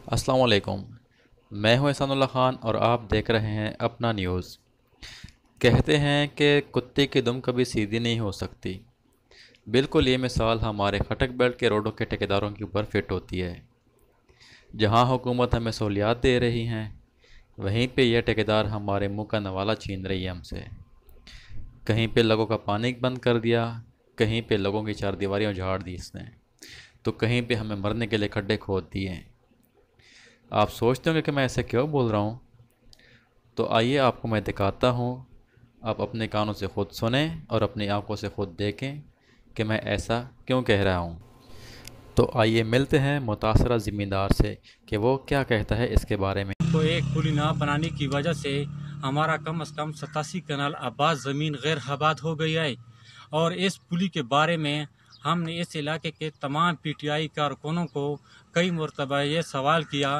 अस्सलाम वालेकुम। मैं हूं एहसानुल्लाह खान और आप देख रहे हैं अपना न्यूज़। कहते हैं कि कुत्ते की दुम कभी सीधी नहीं हो सकती। बिल्कुल ये मिसाल हमारे खटक बेल्ट के रोडों के ठेकेदारों के ऊपर फिट होती है। जहां हुकूमत हमें सहूलियात दे रही हैं, वहीं पे यह ठेकेदार हमारे मुंह का नवाला छीन रही है हमसे। कहीं पे लोगों का पानी बंद कर दिया, कहीं पे लोगों की चारदीवारियाँ उजाड़ दी इसने, तो कहीं पे हमें मरने के लिए खड्डे खोद दिए। आप सोचते होंगे कि मैं ऐसे क्यों बोल रहा हूँ, तो आइए आपको मैं दिखाता हूँ। आप अपने कानों से ख़ुद सुने और अपनी आंखों से ख़ुद देखें कि मैं ऐसा क्यों कह रहा हूँ। तो आइए मिलते हैं मुतासरा ज़मींदार से कि वो क्या कहता है इसके बारे में। तो एक पुली ना बनाने की वजह से हमारा कम से कम 87 कनाल आबाद ज़मीन गैर आबाद हो गई है। और इस पुली के बारे में हमने इस इलाके के तमाम पीटीआई कारकुनों को कई मरतबा ये सवाल किया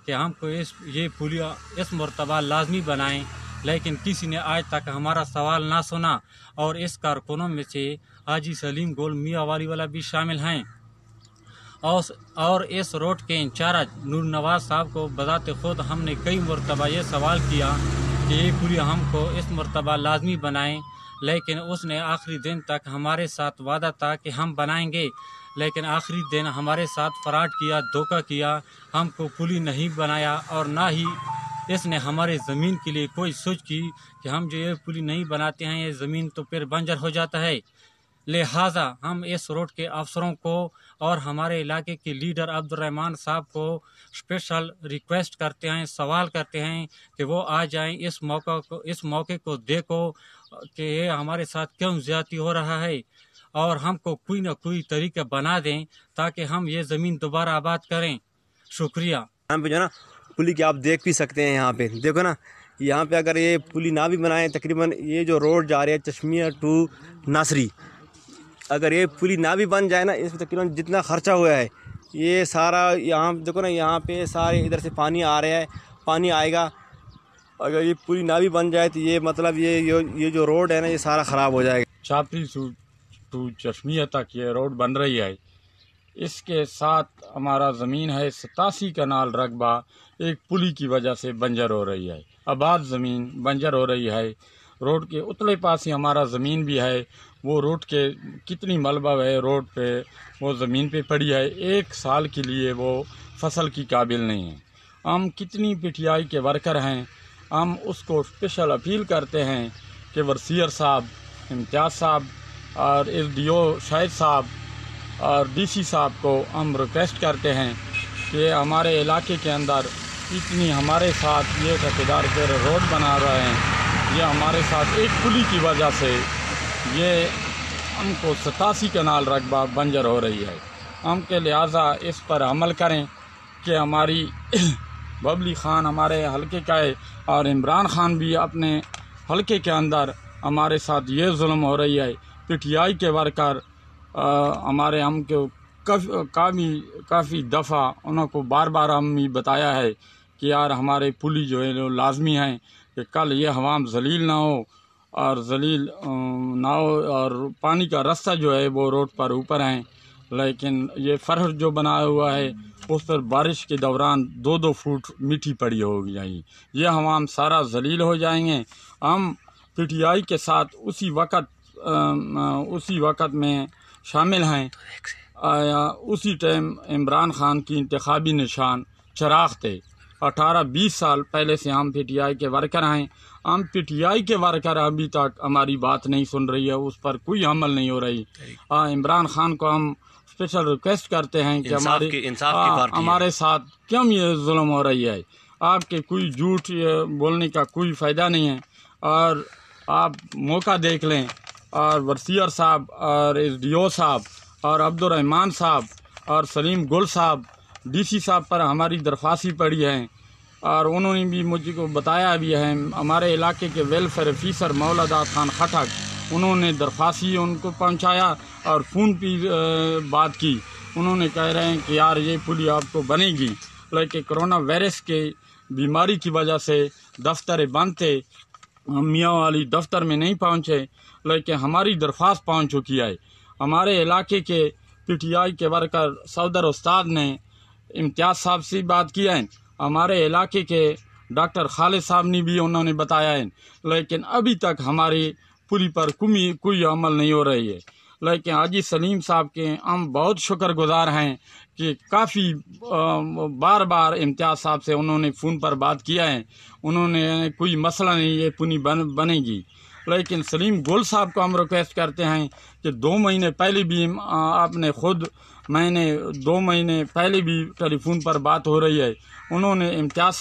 कि हमको ये पुलिया इस मरतबा लाजमी बनाएं, लेकिन किसी ने आज तक हमारा सवाल ना सुना। और इस कारकुनों में से हाजी सलीम गोल मियाँ वाली वाला भी शामिल हैं। और इस रोड के इंचार्ज नूर नवाज साहब को बजाते खुद हमने कई मरतबा ये सवाल किया कि ये पुली हमको इस मरतबा लाजमी बनाएं, लेकिन उसने आखिरी दिन तक हमारे साथ वादा था कि हम बनाएंगे, लेकिन आखिरी दिन हमारे साथ फ्रॉड किया, धोखा किया, हमको पुली नहीं बनाया। और ना ही इसने हमारे ज़मीन के लिए कोई सोच की कि हम जो ये पुली नहीं बनाते हैं ये ज़मीन तो फिर बंजर हो जाता है। लिहाजा हम इस रोड के अफसरों को और हमारे इलाके के लीडर अब्दुर्रहमान साहब को स्पेशल रिक्वेस्ट करते हैं, सवाल करते हैं कि वो आ जाएं इस मौके को देखो कि ये हमारे साथ क्यों ज़्यादती हो रहा है, और हमको कोई ना कोई तरीका बना दें ताकि हम ये ज़मीन दोबारा आबाद करें। शुक्रिया। यहाँ पे जो है ना पुली की आप देख भी सकते हैं। यहाँ पे देखो ना, यहाँ पे अगर ये पुली ना भी बनाए, तकरीबन ये जो रोड जा रही है चश्मिया टू नासरी, अगर ये पुली ना भी बन जाए ना, इसमें तकरीबन जितना खर्चा हुआ है ये सारा, यहाँ देखो ना, यहाँ पे सारे इधर से पानी आ रहा है, पानी आएगा। अगर ये पुली ना भी बन जाए तो ये मतलब ये जो रोड है ना ये सारा ख़राब हो जाएगा। छापरी टू चश्मिया तक ये रोड बन रही है। इसके साथ हमारा ज़मीन है 87 कनाल रकबा एक पुली की वजह से बंजर हो रही है। आबाद ज़मीन बंजर हो रही है। रोड के उतले पास ही हमारा ज़मीन भी है। वो रोड के कितनी मलबा है रोड पे, वो ज़मीन पे पड़ी है, एक साल के लिए वो फसल की काबिल नहीं है। हम कितनी पीटीआई के वर्कर हैं, हम उसको स्पेशल अपील करते हैं कि वसीर साहब, इम्तियाज़ साहब और एसडीओ शाहिद साहब और डीसी साहब को हम रिक्वेस्ट करते हैं कि हमारे इलाके के अंदर इतनी हमारे साथ ये ठेकेदार के रोड बना रहे हैं, ये हमारे साथ एक पुली की वजह से ये हमको 87 कनाल रकबा बंजर हो रही है। हम के लिहाजा इस पर अमल करें कि हमारी बबली ख़ान हमारे हलके का है और इमरान ख़ान भी अपने हलके के अंदर हमारे साथ ये जुल्म हो रही है। पीटीआई के वर्कर हमारे हमको काफ़ी दफ़ा उनको बार बार हम ही बताया है कि यार हमारे पुली जो है वो लाजमी है कि कल ये हवाम जलील ना हो और जलील ना हो, और पानी का रास्ता जो है वो रोड पर ऊपर है, लेकिन ये फर्श जो बनाया हुआ है उस पर बारिश के दौरान 2-2 फुट मिट्टी पड़ी होगी जाएगी, ये हवाम सारा जलील हो जाएंगे। हम पीटीआई के साथ उसी वक़्त में शामिल हैं। उसी टाइम इमरान ख़ान की इंतखाबी निशान चराग थे। 18-20 साल पहले से हम पीटीआई के वर्कर हैं। हम पीटीआई के वर्कर अभी तक हमारी बात नहीं सुन रही है, उस पर कोई अमल नहीं हो रही। इमरान ख़ान को हम स्पेशल रिक्वेस्ट करते हैं कि हमारे साथ क्यों ये जुल्म हो रही है। आपके कोई झूठ बोलने का कोई फ़ायदा नहीं है, और आप मौका देख लें। और वसीर साहब और एसडीओ साहब और अब्दुर्रहमान साहब और सलीम गुल साहब, डीसी साहब पर हमारी दरख्वास्त पड़ी है, और उन्होंने भी मुझको बताया भी है। हमारे इलाके के वेलफेयर ऑफिसर मौलादा खान खटक, उन्होंने दरख्वास्त उनको पहुंचाया और फ़ोन पर बात की। उन्होंने कह रहे हैं कि यार ये पुली आपको बनेगी, लेकिन कोरोना वायरस के बीमारी की वजह से दफ्तर बंद थे, हम मियाँ वाली दफ्तर में नहीं पहुँचे, लेकिन हमारी दरख्वास्त पहुँच चुकी है। हमारे इलाके के पीटीआई के वर्कर सौदर उस्ताद ने इम्तियाज़ साहब से बात किया है, हमारे इलाके के डॉक्टर खालिद साहब ने भी उन्होंने बताया है, लेकिन अभी तक हमारी पुली पर कोई अमल नहीं हो रही है। लेकिन हाजी सलीम साहब के हम बहुत शुक्रगुजार हैं कि काफ़ी बार बार इम्तियाज़ साहब से उन्होंने फ़ोन पर बात किया है, उन्होंने कोई मसला नहीं, ये पुली बनेगी। लेकिन सलीम गोल साहब को हम रिक्वेस्ट करते हैं कि 2 महीने पहले भी मैंने 2 महीने पहले भी टेलीफोन पर बात हो रही है, उन्होंने इम्तियाज़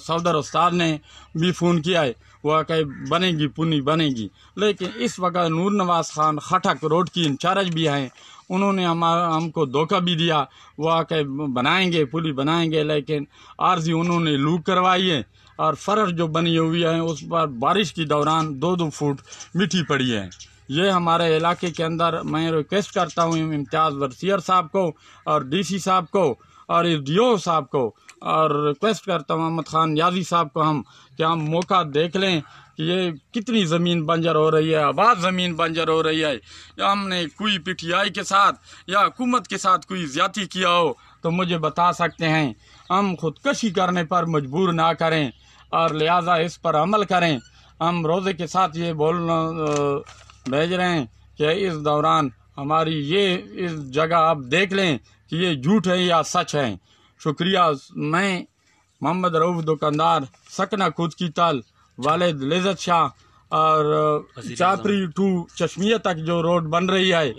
सौदर उस्ताद ने भी फ़ोन किया है, वह कहे बनेगी पुली बनेगी। लेकिन इस वक्त नूर नवाज़ खान खटक रोड की इंचार्ज भी हैं, उन्होंने हमको धोखा भी दिया, वह कहे बनाएंगे पुली बनाएंगे, लेकिन आर्जी उन्होंने लूक करवाई है और फर्श जो बनी हुई है उस पर बारिश के दौरान 2-2 फुट मिट्टी पड़ी है। ये हमारे इलाके के अंदर मैं रिक्वेस्ट करता हूँ इम्तियाज़ वसीर साहब को और डीसी साहब को और DO साहब को, और रिक्वेस्ट करता हूँ मोहम्मद खान याजी साहब को कि हम मौका देख लें कि ये कितनी ज़मीन बंजर हो रही है, आबाद ज़मीन बंजर हो रही है, या हमने कोई PTI के साथ या हुकूमत के साथ कोई ज़्यादती किया हो तो मुझे बता सकते हैं। हम खुदकशी करने पर मजबूर ना करें और लिहाजा इस पर अमल करें। हम रोज़े के साथ ये भेज रहे हैं कि इस दौरान हमारी इस जगह आप देख लें कि ये झूठ है या सच है। शुक्रिया। मैं मोहम्मद रऊफ दुकानदार सकना खुद की तल वालिद लिज़्ज़त शाह और चापरी टू चश्मिया तक जो रोड बन रही है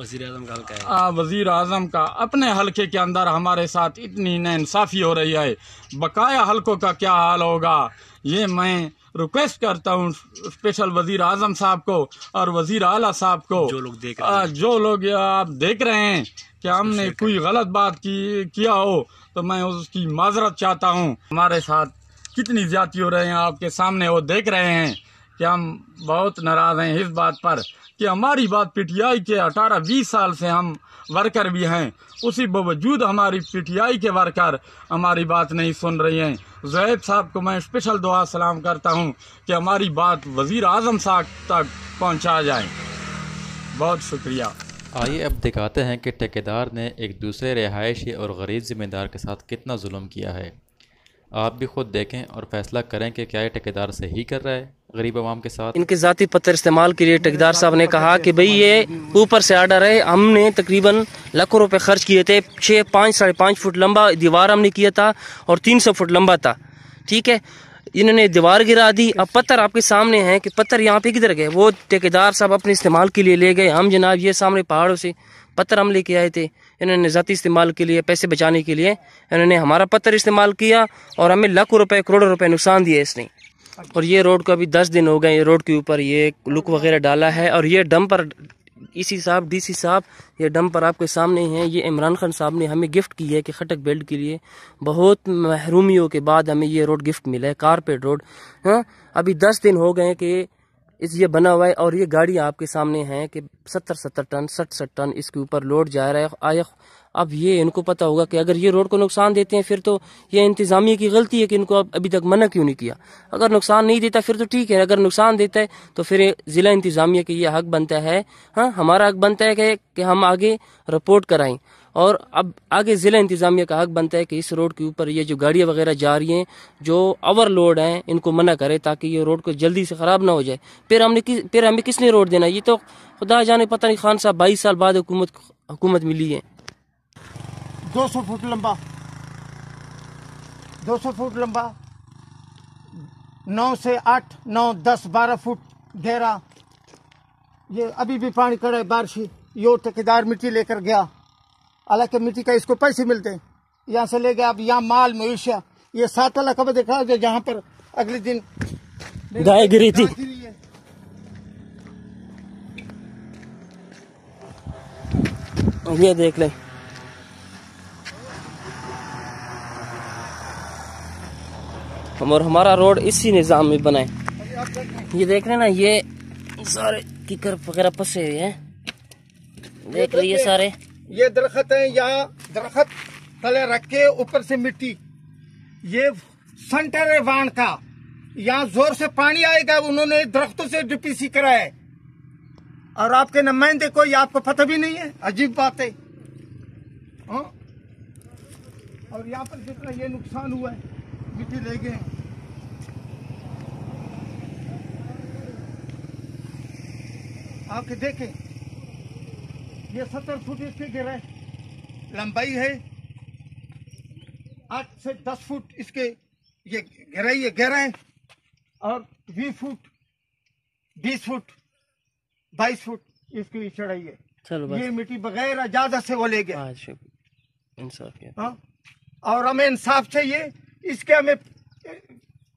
वज़ीर आज़म का अपने हलके के अंदर हमारे साथ इतनी नाइंसाफ़ी हो रही है, बकाया हलकों का क्या हाल होगा। ये मैं रिक्वेस्ट करता हूँ स्पेशल वज़ीर आज़म साहब को और वज़ीर आला साहब को, जो लोग आप देख रहे हैं कि हमने कोई गलत बात किया हो तो मैं उसकी माजरत चाहता हूँ। हमारे साथ कितनी ज़्यादती हो रहे हैं आपके सामने वो देख रहे हैं कि हम बहुत नाराज़ हैं इस बात पर कि हमारी बात PTI के 18-20 साल से हम वर्कर भी हैं, उसी बावजूद हमारी PTI के वर्कर हमारी बात नहीं सुन रही हैं। ज़ुहैब साहब को मैं स्पेशल दुआ सलाम करता हूं कि हमारी बात वज़ीर आज़म साहब तक पहुंचा जाए। बहुत शुक्रिया। आइए अब दिखाते हैं कि ठेकेदार ने एक दूसरे रिहायशी और गरीब ज़िम्मेदार के साथ कितना जुल्म किया है। आप भी खुद देखें और फैसला करें कि क्या ये ठेकेदार सही कर रहा है गरीब आवाम के साथ। इनके ज़ाती पत्थर इस्तेमाल के लिए ठेकेदार साहब ने कहा कि भाई ये ऊपर से आर्डर है, हमने तकरीबन लाखों रुपए खर्च किए थे, 5.5 फुट लंबा दीवार हमने किया था और 300 फुट लंबा था, ठीक है। इन्होंने दीवार गिरा दी। अब पत्थर आपके सामने हैं कि पत्थर यहाँ पे किधर गए, वो ठेकेदार साहब अपने इस्तेमाल के लिए ले गए। हम जनाब ये सामने पहाड़ों से पत्थर हम लेके आए थे, इन्होंने ज़ाती इस्तेमाल के लिए पैसे बचाने के लिए इन्होंने हमारा पत्थर इस्तेमाल किया और हमें लाखों रुपए करोड़ों रुपए नुकसान दिए इसने। और ये रोड को अभी 10 दिन हो गए, ये रोड के ऊपर ये लुक वगैरह डाला है और ये डंपर इसी साहब DC साहब ये डंपर आपके सामने हैं, ये इमरान खान साहब ने हमें गिफ्ट की है कि खटक बेल्ट के लिए बहुत महरूमियों के बाद हमें ये रोड गिफ्ट मिला है, कारपेट रोड। हाँ, अभी 10 दिन हो गए कि ये बना हुआ है और ये गाड़ी आपके सामने है कि 70 टन 60 टन इसके ऊपर लोड जा रहा है। अब ये इनको पता होगा कि अगर ये रोड को नुकसान देते हैं फिर तो ये इंतजामिया की गलती है कि इनको अभी तक मना क्यों नहीं किया। अगर नुकसान नहीं देता फिर तो ठीक है, अगर नुकसान देता है तो फिर जिला इंतजामिया के ये हक बनता है, हाँ हमारा हक बनता है कि हम आगे रिपोर्ट कराएं। और अब आगे जिला इंतजामिया का हक बनता है कि इस रोड के ऊपर ये जो गाड़ियाँ वगैरह जा रही हैं जो ओवरलोड हैं इनको मना करे ताकि ये रोड को जल्दी से ख़राब ना हो जाए। फिर हमें किसने रोड देना, ये तो खुदा जाने पता नहीं। खान साहब 22 साल बाद हुकूमत मिली है। 200 फुट लंबा 9 से 8 9 10 12 फुट गहरा। ये अभी भी पानी खड़ा है बारिश। ये ठेकेदार मिट्टी लेकर गया, हालांकि मिट्टी का इसको पैसे मिलते हैं, यहाँ से ले गया। अब यहाँ माल मवेशिया ये 7 वाला कब देखा जो जहाँ पर अगले दिन गाय गिरी थी। ये देख लें, और हमारा रोड इसी निज़ाम में बना है। ये देख रहे ना, ये सारे कीकर वगैरह फंसे हुए हैं, देख रहे ये सारे। ये दरख्त है, यहाँ दरख्त तले रख के ऊपर से मिट्टी, ये सेंटर है वाण का, यहाँ जोर से पानी आएगा। उन्होंने दरख्तों से DPC कराया है और आपके नुमाइंदे को ये आपको पता भी नहीं है। अजीब बात है। और यहाँ पर जितना ये नुकसान हुआ है, मिट्टी ले गए। आके देखें, ये 70 फुट इसकी गहराई लंबाई है, 8 से 10 फुट इसके ये गहराई है, गहराई, और 20 फुट, 20 फुट, 22 फुट इसकी चढ़ाई है। चलो बस। ये मिट्टी बगैर इजाजत से वो ले गए। इंसाफ किया। हाँ? और हमें इंसाफ चाहिए, इसके हमें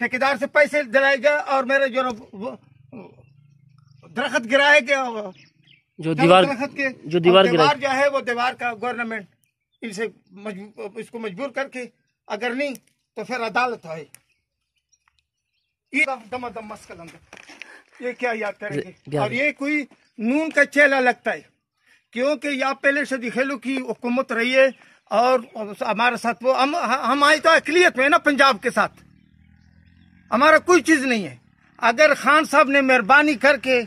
ठेकेदार से पैसे दिलाए गए, और मेरे जो दरख्त गिराए गए, जो दीवार दीवार जो है वो दीवार का गवर्नमेंट इनसे इसको मजबूर करके, अगर नहीं तो फिर अदालत है। ये दमादम मस्कल ये क्या याद करेंगे। और ये कोई नून का चेला लगता है, क्योंकि यहाँ पहले से दिखेलू की हुकूमत रही है, और हमारे साथ वो हम आए तो अकलियत में ना, पंजाब के साथ हमारा कोई चीज नहीं है। अगर खान साहब ने मेहरबानी करके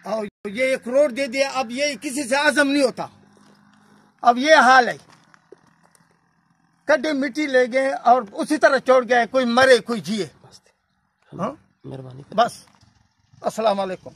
और ये एक रोड दे दिया, अब ये किसी से आजम नहीं होता। अब ये हाल है, कड्डे मिट्टी ले गए और उसी तरह छोड़ गए, कोई मरे कोई जिए। हाँ, मेहरबानी। बस अस्सलाम वालेकुम।